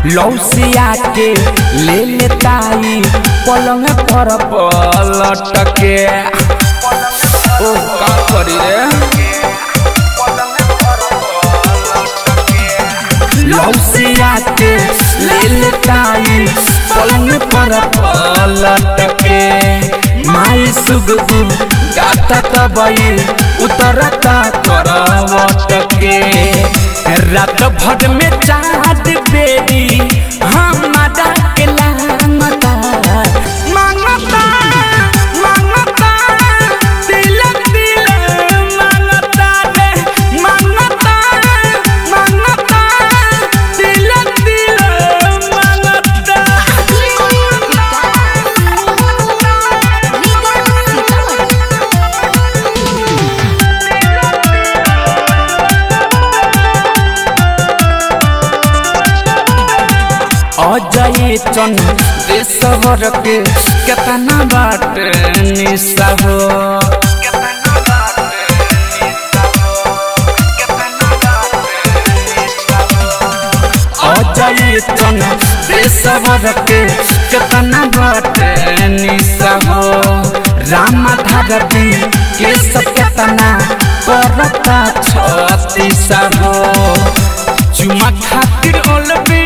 लौसिया के ले लेताई पलंग पर पलट के। ओ का करी रे लौसिया के ले लेताई पलंग पर पलट के। माई सुगबु गाता तबई उतरता करवट के। रात भर में चाँद बेरी हमारा के लामता मांगता मांगता दिल दिल मांगता रे मांगता मांगता दिल दिल मांगता। अजय चन देशवर के केतना बाट निशा हो। अजय चन देशवर के केतना बाट निशा हो। राम धारती के सब केतना करता छत्तीसा हो। चुमा खातिर ओलबी